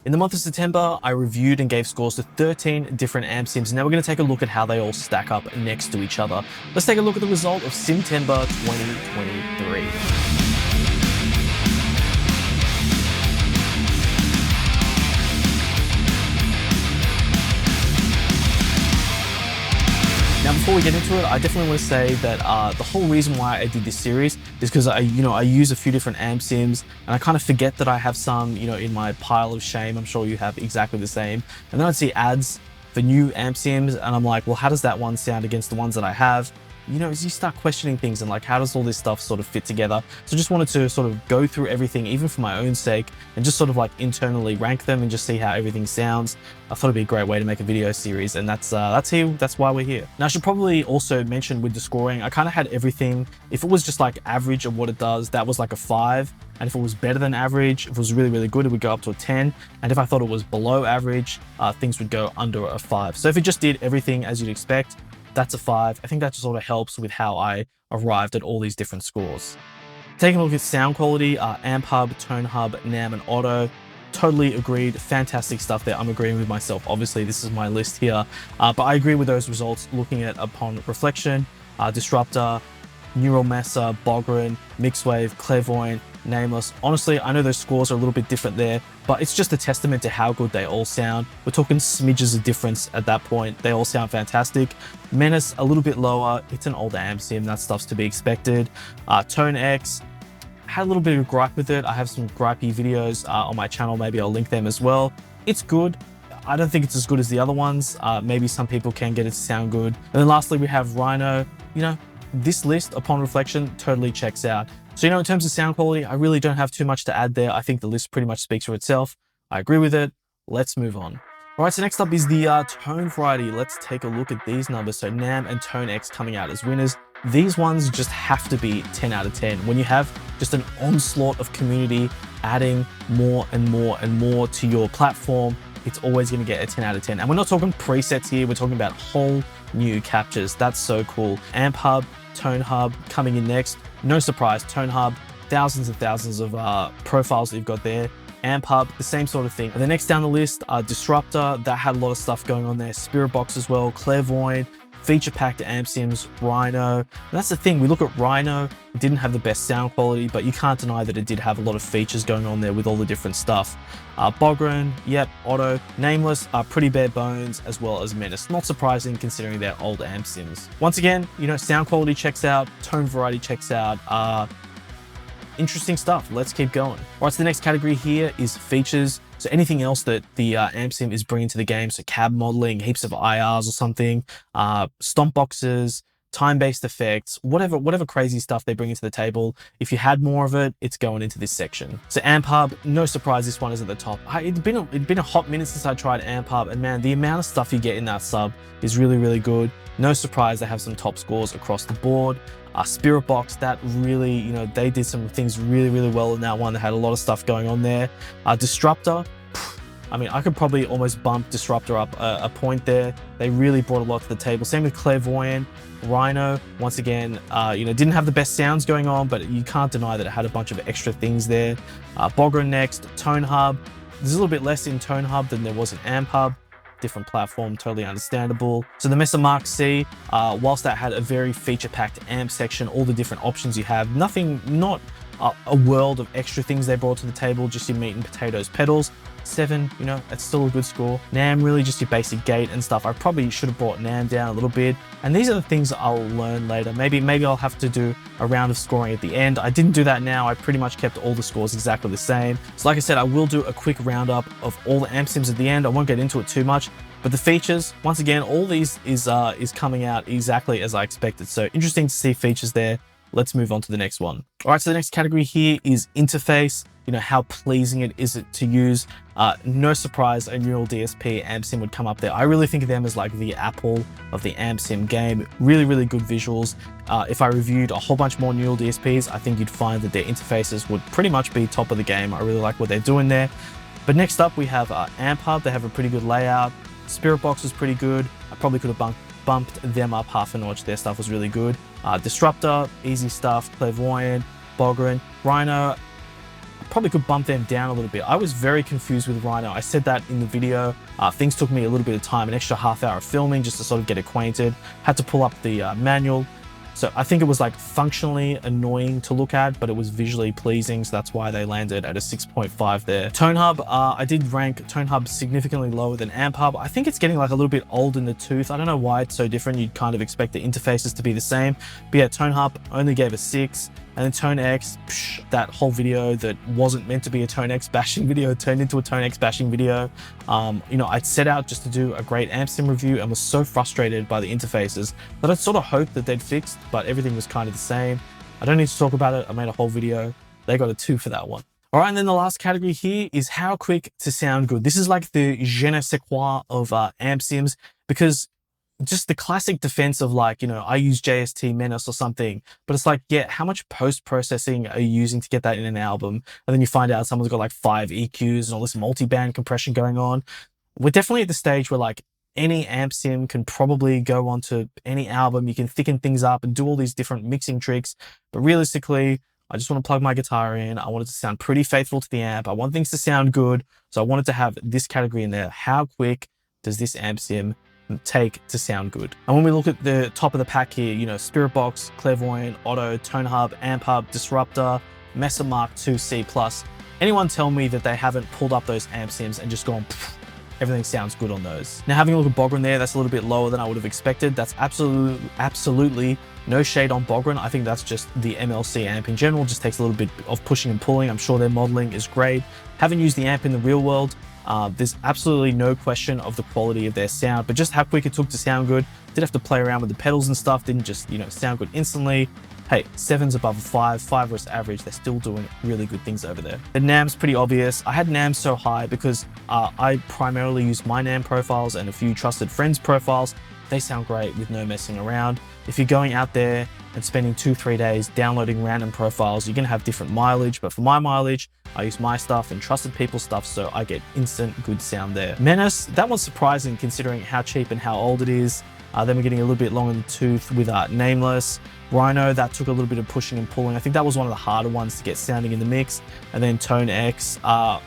In the month of September, I reviewed and gave scores to 13 different amp sims. Now we're going to take a look at how they all stack up next to each other. Let's take a look at the result of SIMTEMBER 2023. Now, before we get into it, I definitely want to say that the whole reason why I did this series is because I use a few different amp sims, and I kind of forget that I have some, in my pile of shame. I'm sure you have exactly the same. And then I'd see ads for new amp sims, and I'm like, well, how does that one sound against the ones that I have? You start questioning things and like, how does all this stuff sort of fit together? So just wanted to sort of go through everything, even for my own sake, and just sort of like internally rank them and just see how everything sounds. I thought it'd be a great way to make a video series, and that's why we're here. Now, I should probably also mention with the scoring, I kind of had everything. If it was just like average of what it does, that was like a 5. And if it was better than average, if it was really, really good, it would go up to a 10. And if I thought it was below average, things would go under a 5. So if it just did everything as you'd expect, that's a 5. I think that just sort of helps with how I arrived at all these different scores. Taking a look at sound quality, Amphub, ToneHub, NAM, and Otto. Totally agreed. Fantastic stuff there. I'm agreeing with myself. Obviously, this is my list here. But I agree with those results looking at upon reflection, Disruptor, Neural Mesa, Bogren, MixWave, Clairvoyant, Nameless. Honestly, I know those scores are a little bit different there, but it's just a testament to how good they all sound. We're talking smidges of difference at that point. They all sound fantastic. Menace, a little bit lower. It's an old amp sim. That stuff's to be expected. ToneX, had a little bit of a gripe with it. I have some gripey videos on my channel. Maybe I'll link them as well. It's good. I don't think it's as good as the other ones. Maybe some people can get it to sound good. And then lastly, we have Rhino. This list, upon reflection, totally checks out. So, in terms of sound quality, I really don't have too much to add there. I think the list pretty much speaks for itself. I agree with it. Let's move on. All right, so next up is the tone variety. Let's take a look at these numbers. So NAM and ToneX coming out as winners. These ones just have to be 10 out of 10. When you have just an onslaught of community adding more and more and more to your platform, it's always going to get a 10 out of 10. And we're not talking presets here. We're talking about whole new captures. That's so cool. Amphub, ToneHub coming in next. No surprise, ToneHub, thousands and thousands of profiles that you've got there. Amphub, the same sort of thing. And the next down the list, Disruptor, that had a lot of stuff going on there. SpiritBox as well, Clairvoyant, feature-packed amp sims, Rhino. And that's the thing, we look at Rhino, it didn't have the best sound quality, but you can't deny that it did have a lot of features going on there with all the different stuff. Bogren, yep, Otto, Nameless, pretty bare bones, as well as Menace. Not surprising considering they're old amp sims. Once again, sound quality checks out, tone variety checks out, interesting stuff. Let's keep going. All right, so the next category here is features. So anything else that the amp sim is bringing to the game, so cab modeling, heaps of IRs or something, stomp boxes, time-based effects, whatever crazy stuff they bring into the table. If you had more of it, it's going into this section. So Amphub, no surprise, this one is at the top. It'd been a hot minute since I tried Amphub, and man, the amount of stuff you get in that sub is really, really good. No surprise, they have some top scores across the board. SpiritBox, that really, they did some things really, really well in that one. They had a lot of stuff going on there. Disruptor, I could probably almost bump Disruptor up a point there. They really brought a lot to the table. Same with Clairvoyant. Rhino, once again, didn't have the best sounds going on, but you can't deny that it had a bunch of extra things there. Bogren next, ToneHub. There's a little bit less in ToneHub than there was in Amphub. Different platform, totally understandable. So the Mesa IIC, whilst that had a very feature-packed amp section, all the different options you have, not a world of extra things they brought to the table, just your meat and potatoes pedals. 7, it's still a good score. NAM, really just your basic gate and stuff. I probably should have brought NAM down a little bit. And these are the things I'll learn later. Maybe I'll have to do a round of scoring at the end. I didn't do that now. I pretty much kept all the scores exactly the same. So like I said, I will do a quick roundup of all the amp sims at the end. I won't get into it too much. But the features, once again, all these is coming out exactly as I expected. So interesting to see features there. Let's move on to the next one. All right, so the next category here is interface. How pleasing it is to use. No surprise, a NeuralDSP amp sim would come up there. I really think of them as like the Apple of the amp sim game. Really, really good visuals. If I reviewed a whole bunch more NeuralDSPs, I think you'd find that their interfaces would pretty much be top of the game. I really like what they're doing there. But next up, we have Amphub. They have a pretty good layout. SpiritBox is pretty good. I probably could have bumped them up half a notch. Their stuff was really good. Disruptor, easy stuff. Clairvoyant, Bogren, Rhino, probably could bump them down a little bit. I was very confused with Rhino. I said that in the video. Things took me a little bit of time, an extra half-hour of filming just to sort of get acquainted. Had to pull up the manual. So I think it was like functionally annoying to look at, but it was visually pleasing. So that's why they landed at a 6.5 there. ToneHub, I did rank ToneHub significantly lower than Amphub. I think it's getting like a little bit old in the tooth. I don't know why it's so different. You'd kind of expect the interfaces to be the same. But yeah, ToneHub only gave a 6. And then ToneX, that whole video that wasn't meant to be a ToneX bashing video turned into a ToneX bashing video. You know, I'd set out just to do a great amp sim review and was so frustrated by the interfaces that I'd sort of hoped that they'd fixed, but everything was kind of the same. I don't need to talk about it. I made a whole video. They got a 2 for that one. All right, and then the last category here is how quick to sound good. This is like the je ne sais quoi of amp sims, because just the classic defense of like, you know, I use JST Menace or something, but it's like, yeah, how much post-processing are you using to get that in an album? And then you find out someone's got like 5 EQs and all this multi-band compression going on. We're definitely at the stage where like any amp sim can probably go onto any album. You can thicken things up and do all these different mixing tricks. But realistically, I just want to plug my guitar in. I want it to sound pretty faithful to the amp. I want things to sound good. So I wanted to have this category in there. How quick does this amp sim take to sound good? And when we look at the top of the pack here, you know, SpiritBox, Clairvoyant, Otto, ToneHub, Amphub, Disruptor, Mesa Mark IIC+. Anyone tell me that they haven't pulled up those amp sims and just gone, everything sounds good on those. Now, having a look at Bogren there, that's a little bit lower than I would have expected. That's absolutely no shade on Bogren. I think that's just the MLC amp in general. Just takes a little bit of pushing and pulling. I'm sure their modeling is great. Haven't used the amp in the real world. There's absolutely no question of the quality of their sound, but just how quick it took to sound good. Did have to play around with the pedals and stuff. Didn't just, you know, sound good instantly. Hey, 7's above a 5, 5 was average. They're still doing really good things over there. The NAM's pretty obvious. I had NAM so high because I primarily use my NAM profiles and a few trusted friends profiles. They sound great with no messing around. If you're going out there and spending 2-3 days downloading random profiles, you're gonna have different mileage, but for my mileage, I use my stuff and trusted people's stuff, so I get instant good sound there. Menace, that one's surprising considering how cheap and how old it is. Then we're getting a little bit long in the tooth with Nameless. Rhino, that took a little bit of pushing and pulling. I think that was one of the harder ones to get sounding in the mix. And then ToneX,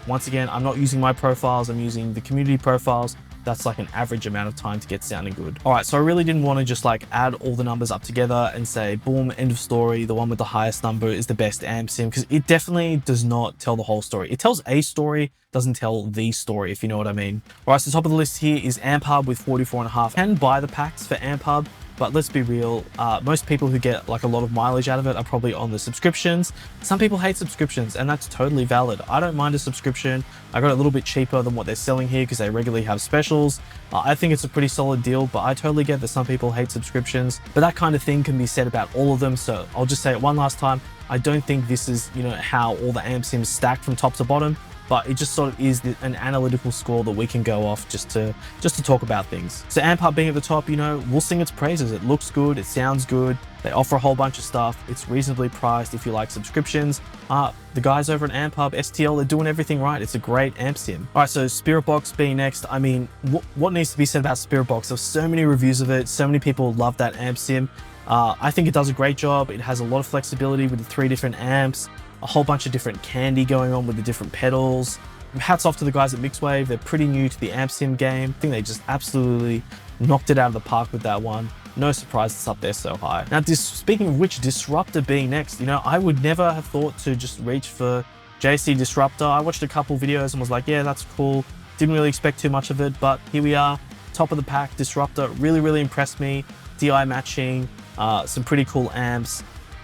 once again, I'm not using my profiles, I'm using the community profiles. That's like an average amount of time to get sounding good. All right, so I really didn't want to just like add all the numbers up together and say, boom, end of story. The one with the highest number is the best amp sim, because it definitely does not tell the whole story. It tells a story, doesn't tell the story, if you know what I mean. All right, so top of the list here is Amphub with 44.5. Can buy the packs for Amphub, but let's be real, most people who get like a lot of mileage out of it are probably on the subscriptions. Some people hate subscriptions, and that's totally valid. I don't mind a subscription. I got it a little bit cheaper than what they're selling here because they regularly have specials. I think it's a pretty solid deal, but I totally get that some people hate subscriptions. But that kind of thing can be said about all of them, so I'll just say it one last time. I don't think this is, you know, how all the amp sims stack from top to bottom, but it just sort of is an analytical score that we can go off just to talk about things. So Amphub being at the top, you know, we'll sing its praises. It looks good, it sounds good, they offer a whole bunch of stuff, it's reasonably priced if you like subscriptions. The guys over at Amphub, STL, they're doing everything right. It's a great amp sim. All right, so SpiritBox being next, I mean, what needs to be said about SpiritBox? There's so many reviews of it, so many people love that amp sim. I think it does a great job. It has a lot of flexibility with the 3 different amps, a whole bunch of different candy going on with the different pedals. Hats off to the guys at MixWave. They're pretty new to the amp sim game. I think they just absolutely knocked it out of the park with that one. No surprise it's up there so high. Now, speaking of which, Disruptor being next, you know, I would never have thought to just reach for JST Disruptor. I watched a couple videos and was like, yeah, that's cool. Didn't really expect too much of it, but here we are, top of the pack. Disruptor really, really impressed me. DI matching, some pretty cool amps,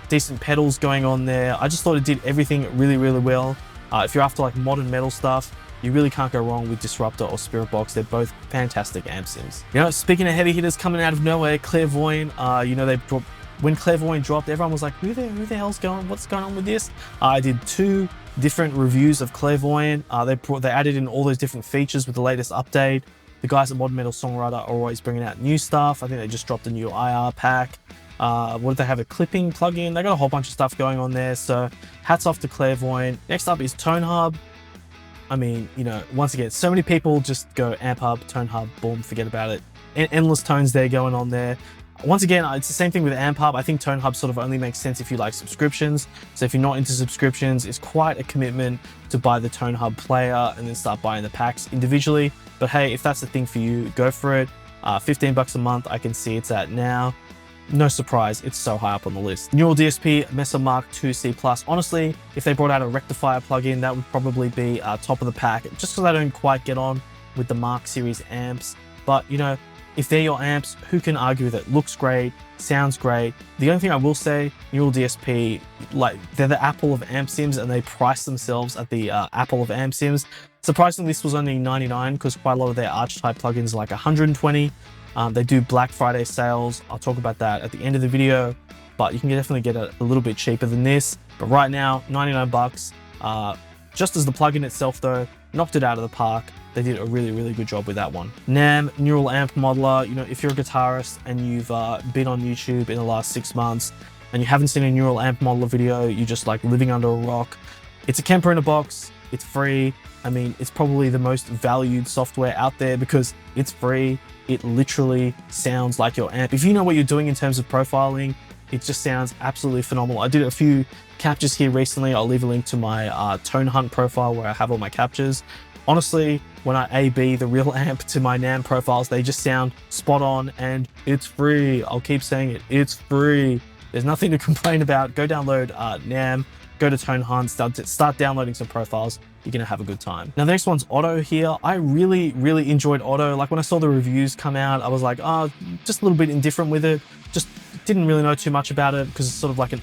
decent pedals going on there. I just thought it did everything really, really well. If you're after like modern metal stuff, you really can't go wrong with Disruptor or SpiritBox. They're both fantastic amp sims. You know, speaking of heavy hitters coming out of nowhere, Clairvoyant, you know, when Clairvoyant dropped, everyone was like, who the hell's what's going on with this? I did 2 different reviews of Clairvoyant. They added in all those different features with the latest update. The guys at Modern Metal Songwriter are always bringing out new stuff. I think they just dropped a new IR pack. What did they have? A clipping plugin? They got a whole bunch of stuff going on there. So hats off to Clairvoyant. Next up is ToneHub. I mean, you know, once again, so many people just go Amphub, ToneHub, boom, forget about it. Endless tones there going on there. Once again, it's the same thing with Amphub. I think ToneHub sort of only makes sense if you like subscriptions. So if you're not into subscriptions, it's quite a commitment to buy the ToneHub player and then start buying the packs individually. But hey, if that's the thing for you, go for it. 15 bucks a month, I can see it's at now. No surprise, it's so high up on the list. NeuralDSP Mesa Mark IIC Plus. Honestly, if they brought out a rectifier plugin, that would probably be top of the pack, just because I don't quite get on with the Mark series amps. But you know, if they're your amps, who can argue with it? Looks great, sounds great. The only thing I will say, NeuralDSP, like, they're the Apple of amp sims, and they price themselves at the Apple of amp sims. Surprisingly, this was only $99 because quite a lot of their archetype plugins are like $120. They do Black Friday sales. I'll talk about that at the end of the video, but you can definitely get it a little bit cheaper than this. But right now, 99 bucks. Just as the plugin itself though, knocked it out of the park. They did a really, really good job with that one. NAM, Neural Amp Modeler. You know, if you're a guitarist and you've been on YouTube in the last 6 months and you haven't seen a Neural Amp Modeler video, you're just like living under a rock. It's a Kemper in a box. It's free. I mean, it's probably the most valued software out there because it's free. It literally sounds like your amp. If you know what you're doing in terms of profiling, it just sounds absolutely phenomenal. I did a few captures here recently. I'll leave a link to my Tone Hunt profile where I have all my captures. Honestly, when I A/B the real amp to my NAM profiles, they just sound spot on, and it's free. I'll keep saying it, it's free. There's nothing to complain about. Go download NAM, go to Tone Hunt, start downloading some profiles. You're gonna have a good time. Now the next one's Otto here. I really enjoyed Otto. Like when I saw the reviews come out, I was like, oh, just a little bit indifferent with it. Just didn't really know too much about it because it's sort of like an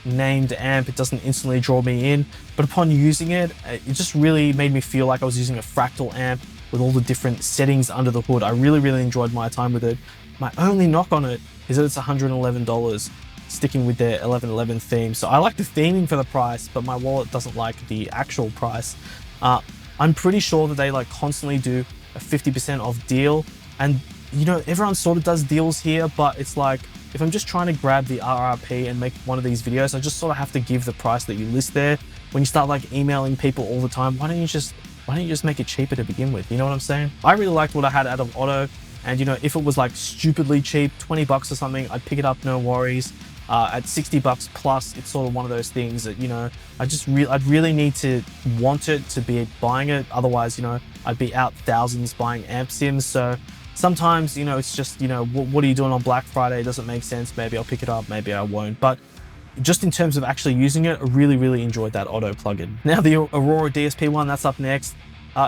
unnamed amp. It doesn't instantly draw me in. But upon using it, it just really made me feel like I was using a fractal amp with all the different settings under the hood. I really enjoyed my time with it. My only knock on it is that it's $111. Sticking with their 1111 theme. So I like the theming for the price, but my wallet doesn't like the actual price. I'm pretty sure that they like constantly do a 50% off deal. And you know, everyone sort of does deals here, but it's like, if I'm just trying to grab the RRP and make one of these videos, I just sort of have to give the price that you list there. When you start like emailing people all the time, why don't you just make it cheaper to begin with? You know what I'm saying? I really liked what I had out of Otto. And you know, if it was like stupidly cheap, 20 bucks or something, I'd pick it up, no worries. At 60 bucks plus, it's sort of one of those things that, you know, I'd really need to want it to be buying it. Otherwise, you know, I'd be out thousands buying amp sims. So sometimes, you know, it's just, you know, what are you doing on Black Friday? It doesn't make sense. Maybe I'll pick it up, maybe I won't. But just in terms of actually using it, I really enjoyed that Otto plugin. Now the AuroraDSP one, that's up next.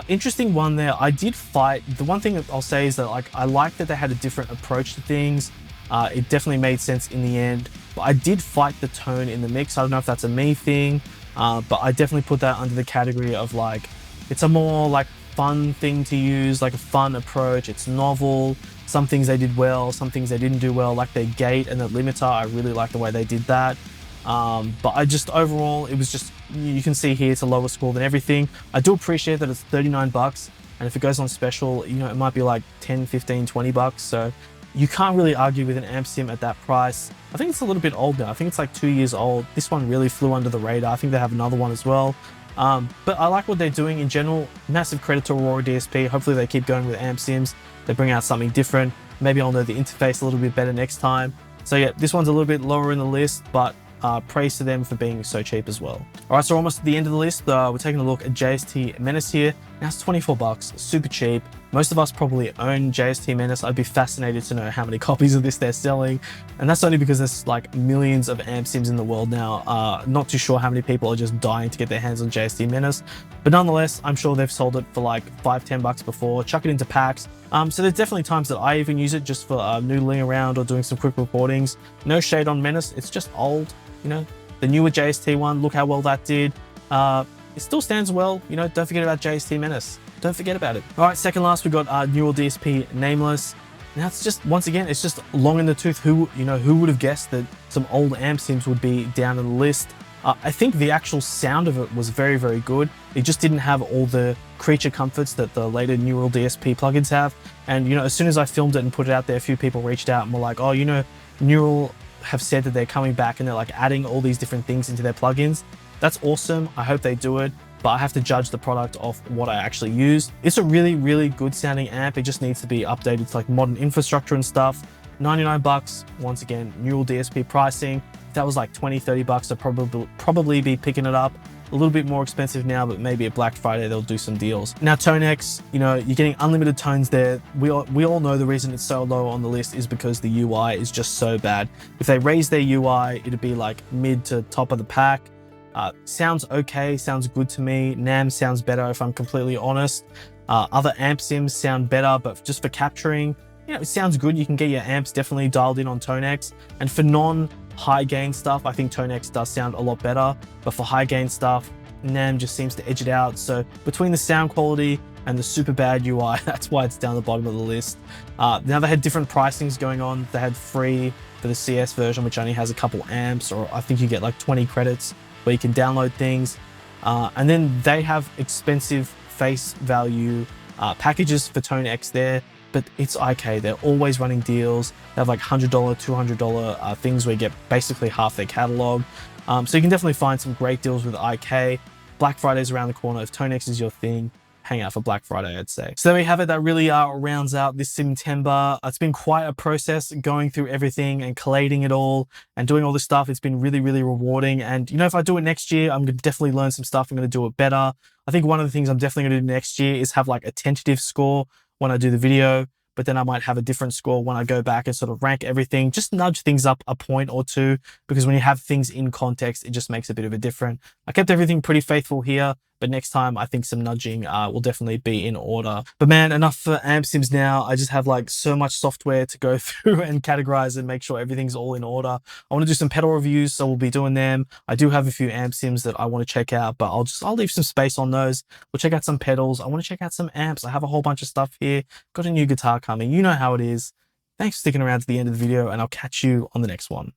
Interesting one there. I did fight. The one thing that I'll say is that like I like that they had a different approach to things. It definitely made sense in the end. But I did fight the tone in the mix. I don't know if that's a me thing, but I definitely put that under the category of like, it's a more like fun thing to use, like a fun approach. It's novel. Some things they did well, some things they didn't do well, like their gate and the limiter. I really like the way they did that. But I just overall, it was just, you can see here it's a lower score than everything. I do appreciate that it's 39 bucks. And if it goes on special, you know, it might be like 10, 15, 20 bucks. So you can't really argue with an amp sim at that price. I think it's a little bit old now. I think it's like 2 years old. This one really flew under the radar. I think they have another one as well. But I like what they're doing in general. Massive credit to AuroraDSP. Hopefully they keep going with amp sims. They bring out something different. Maybe I'll know the interface a little bit better next time. So yeah, this one's a little bit lower in the list, but praise to them for being so cheap as well. All right, so we're almost at the end of the list. We're taking a look at JST Menace here. Now it's 24 bucks, super cheap. Most of us probably own JST Menace. I'd be fascinated to know how many copies of this they're selling. And that's only because there's like millions of amp sims in the world now. Not too sure how many people are just dying to get their hands on JST Menace. But nonetheless, I'm sure they've sold it for like 5-10 bucks before. Chuck it into packs. So there's definitely times that I even use it just for noodling around or doing some quick recordings. No shade on Menace, it's just old. You know, the newer JST one, look how well that did. It still stands well. You know, don't forget about JST Menace. Don't forget about it. All right, second last, we got NeuralDSP Nameless. Now it's just, once again, it's just long in the tooth. Who would have guessed that some old amp sims would be down on the list? I think the actual sound of it was very, very good. It just didn't have all the creature comforts that the later NeuralDSP plugins have. And, you know, as soon as I filmed it and put it out there, a few people reached out and were like, oh, you know, Neural have said that they're coming back and they're like adding all these different things into their plugins. That's awesome. I hope they do it, but I have to judge the product off what I actually use. It's a really, really good sounding amp. It just needs to be updated to like modern infrastructure and stuff. $99, once again, NeuralDSP pricing. If that was like 20, 30 bucks, I'd probably be picking it up. A little bit more expensive now, but maybe at Black Friday, they'll do some deals. Now, ToneX, you know, you're getting unlimited tones there. We all know the reason it's so low on the list is because the UI is just so bad. If they raise their UI, it'd be like mid to top of the pack. Sounds okay, sounds good to me. NAM sounds better if I'm completely honest. Other amp sims sound better, but just for capturing, you know, it sounds good. You can get your amps definitely dialed in on ToneX. And for non-high gain stuff, I think ToneX does sound a lot better. But for high gain stuff, NAM just seems to edge it out. So between the sound quality and the super bad UI, that's why it's down the bottom of the list. Now they had different pricings going on. They had free for the CS version, which only has a couple amps, or I think you get like 20 credits where you can download things. And then they have expensive face value packages for ToneX there, but it's IK. They're always running deals. They have like $100, $200 things where you get basically half their catalog. So you can definitely find some great deals with IK. Black Friday's around the corner. If ToneX is your thing, hang out for Black Friday, I'd say. So there we have it. That really rounds out this SIMTEMBER. It's been quite a process going through everything and collating it all and doing all this stuff. It's been really, really rewarding. And you know, if I do it next year, I'm going to definitely learn some stuff. I'm going to do it better. I think one of the things I'm definitely going to do next year is have like a tentative score when I do the video, but then I might have a different score when I go back and sort of rank everything, just nudge things up a point or two, because when you have things in context, it just makes a bit of a difference. I kept everything pretty faithful here, but next time I think some nudging will definitely be in order. But man, enough for amp sims now. I just have like so much software to go through and categorize and make sure everything's all in order. I want to do some pedal reviews, so we'll be doing them. I do have a few amp sims that I want to check out, but I'll leave some space on those. We'll check out some pedals. I want to check out some amps. I have a whole bunch of stuff here. Got a new guitar coming. You know how it is. Thanks for sticking around to the end of the video, and I'll catch you on the next one.